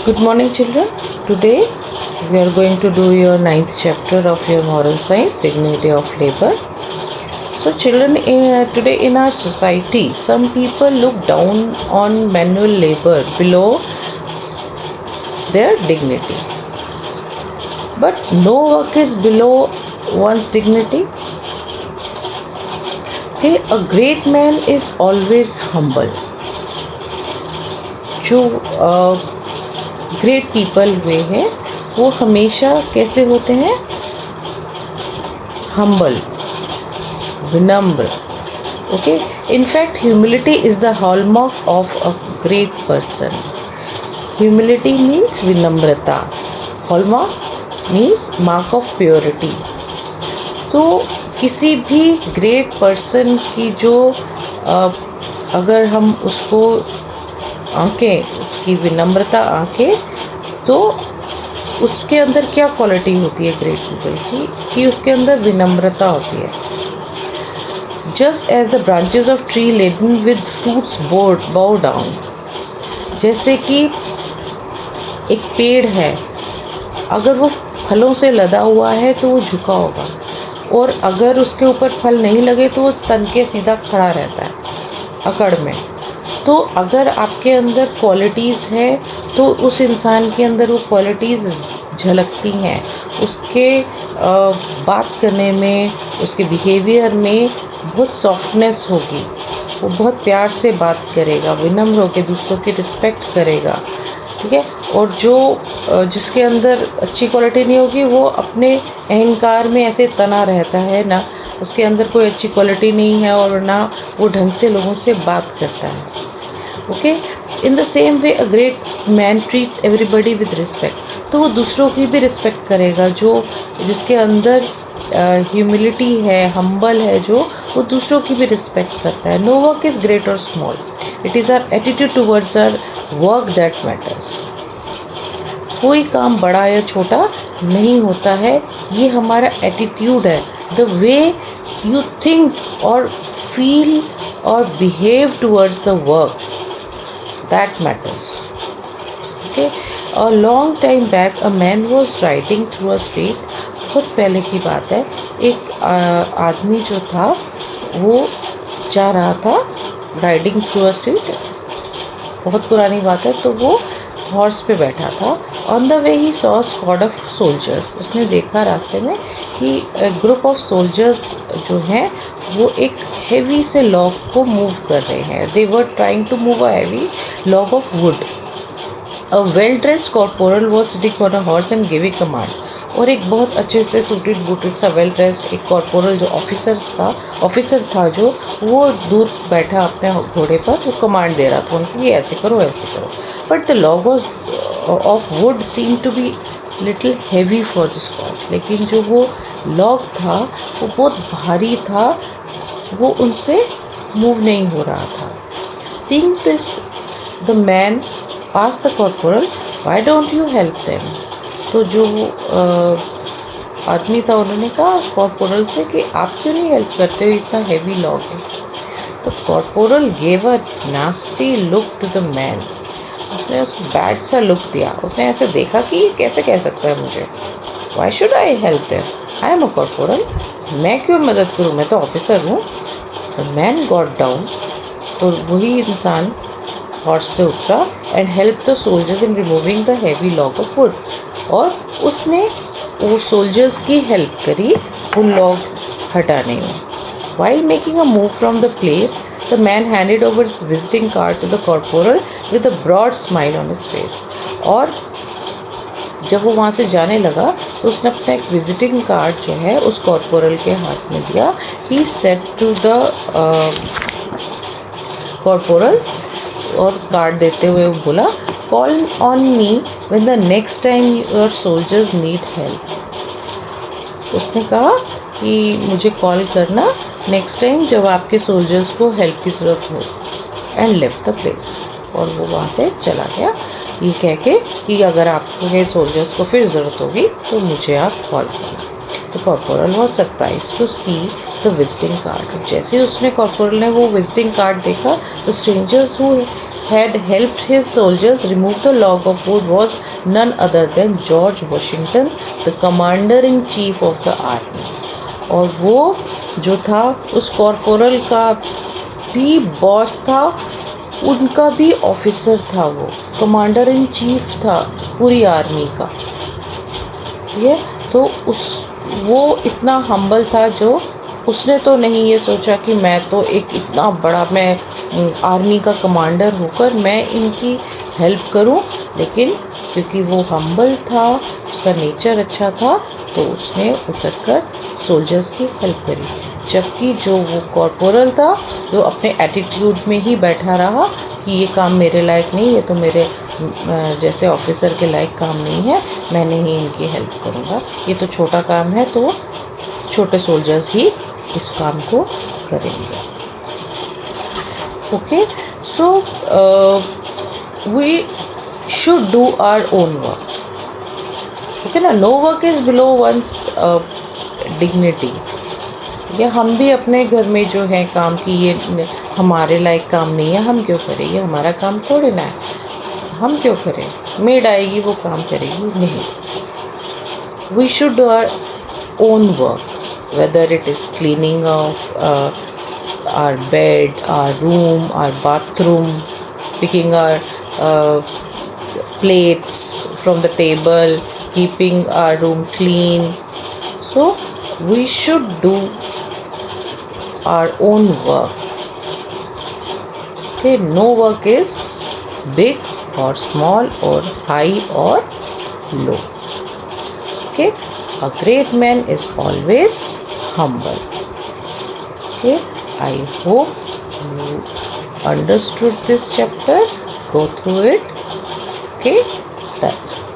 Good morning, children. Today we are going to do your ninth chapter of your moral science, dignity of labor. So, children, today in our society, some people look down on manual labor below their dignity. But no work is below one's dignity. Okay, a great man is always humble. जो great people हुए हैं वो हमेशा कैसे होते हैं? Humble, विनम्र. Okay, in fact humility is the hallmark of a great person. Humility means विनम्रता, hallmark means mark of purity. तो किसी भी ग्रेट पर्सन की जो अगर हम उसको आंकें, उसकी विनम्रता आंकें, तो उसके अंदर क्या क्वालिटी होती है ग्रेट पीपल की कि उसके अंदर विनम्रता होती है. Just as the branches of tree laden with fruits bow down. जैसे कि एक पेड़ है, अगर वो फलों से लदा हुआ है तो वो झुका होगा, और अगर उसके ऊपर फल नहीं लगे तो वो तन के सीधा खड़ा रहता है अकड़ में. तो अगर आपके अंदर क्वालिटीज़ है तो उस इंसान के अंदर वो क्वालिटीज़ झलकती हैं. उसके बात करने में, उसके बिहेवियर में बहुत सॉफ्टनेस होगी, वो बहुत प्यार से बात करेगा, विनम्र होकर दूसरों की रिस्पेक्ट करेगा. ठीक है. और जो जिसके अंदर अच्छी क्वालिटी नहीं होगी वो अपने अहंकार में ऐसे तना रहता है ना, उसके अंदर कोई अच्छी क्वालिटी नहीं है और ना वो ढंग से लोगों से बात करता है. Okay, in the same way a great man treats everybody with respect. तो वो दूसरों की भी रिस्पेक्ट करेगा. जिसके अंदर ह्यूमिलिटी है, हम्बल है, जो वो दूसरों की भी रिस्पेक्ट करता है. नो वर्क इज़ ग्रेट और small, it is our attitude towards our work that matters. कोई काम बड़ा या छोटा नहीं होता है, ये हमारा एटीट्यूड है. द वे यू थिंक और फील और behave towards the work that matters. Okay, a long time back a man was riding through a street. बहुत पहले की बात है, एक आदमी जो था वो जा रहा था राइडिंग थ्रू अ स्ट्रीट. बहुत पुरानी बात है. तो वो हॉर्स पे बैठा था. On the way he saw squad of soldiers. उसने देखा रास्ते में कि ग्रुप ऑफ सोल्जर्स जो हैं वो एक हेवी से लॉग को मूव कर रहे हैं. They were trying to move a heavy log of wood. A well dressed corporal was sitting on a horse and giving command. और एक बहुत अच्छे से सूटेड बूटेड सा वेल ड्रेस्ड एक कॉर्पोरल जो ऑफिसर था जो वो दूर बैठा अपने घोड़े पर, वो कमांड दे रहा था उनको कि ऐसे करो ऐसे करो. But the log of would seem to be little heavy for the squad. लेकिन जो वो लॉग था वो बहुत भारी था, वो उनसे मूव नहीं हो रहा था. Seeing this the man asked the corporal, why don't you help them. तो जो आदमी था उन्होंने कहा कॉर्पोरल से कि आप क्यों नहीं हेल्प करते हो, इतना हेवी लॉग है. तो corporal gave a nasty look to the man. उसने उसको बैड सा लुक दिया. उसने ऐसे देखा कि ये कैसे कह सकता है मुझे, why should I help them, I am a corporal, मैं क्यों मदद करूँ, मैं तो ऑफिसर हूँ. The man got down. तो वही इंसान हॉर्स से उतरा and help the soldiers in removing the heavy log of would. और उसने वो सोल्जर्स की हेल्प करी वो लॉग हटाने में. While making a move from the place the man handed over his visiting card to the corporal with a broad smile on his face. और जब वो वहाँ से जाने लगा तो उसने अपना एक विजिटिंग कार्ड जो है उस कॉर्पोरल के हाथ में दिया. He said to the corporal, और कार्ड देते हुए वो बोला, call on me when the next time your soldiers need help. उसने कहा कि मुझे कॉल करना नेक्स्ट टाइम जब आपके सोल्जर्स को हेल्प की ज़रूरत हो. And left the place. और वो वहाँ से चला गया ये कह के कि अगर आपके सोल्जर्स को फिर ज़रूरत होगी तो मुझे आप कॉल करना. तो corporal was surprise to see the visiting card. जैसे उसने कॉर्पोरल ने वो विजिटिंग कार्ड देखा, the strangers who had helped his soldiers remove the log of wood was none other than George Washington, the commander-in-chief of the army. और वो जो था उस कॉर्पोरल का भी बॉस था, उनका भी ऑफिसर था, वो कमांडर इन चीफ था पूरी आर्मी का। ये तो वो इतना हम्बल था, जो उसने तो नहीं ये सोचा कि मैं तो एक इतना बड़ा, मैं आर्मी का कमांडर होकर मैं इनकी हेल्प करूं, लेकिन क्योंकि वो हम्बल था, उसका नेचर अच्छा था, तो उसने उतरकर सोल्जर्स की हेल्प करी। जबकि जो वो कॉर्पोरल था, जो अपने एटीट्यूड में ही बैठा रहा कि ये काम मेरे लायक नहीं, ये तो मेरे जैसे ऑफिसर के लायक काम नहीं है, मैं नहीं इनकी हेल्प करूँगा, ये तो छोटा काम है, तो छोटे सोल्जर्स ही इस काम को करेंगे। Okay, so we should do our own work. Okay ना, no work is below one's dignity. या हम भी अपने घर में जो है काम की, ये हमारे लायक काम नहीं है, हम क्यों करें, ये हमारा काम थोड़े ना है, हम क्यों करें, मेड आएगी वो काम करेगी, नहीं। We should do our own work, whether it is cleaning of our bed, our room, our bathroom, picking our plates from the table, keeping our room clean. So we should do our own work. Okay, no work is big or small or high or low. Okay, a great man is always humble. Okay, I hope you understood this chapter. Go through it. Okay, that's it.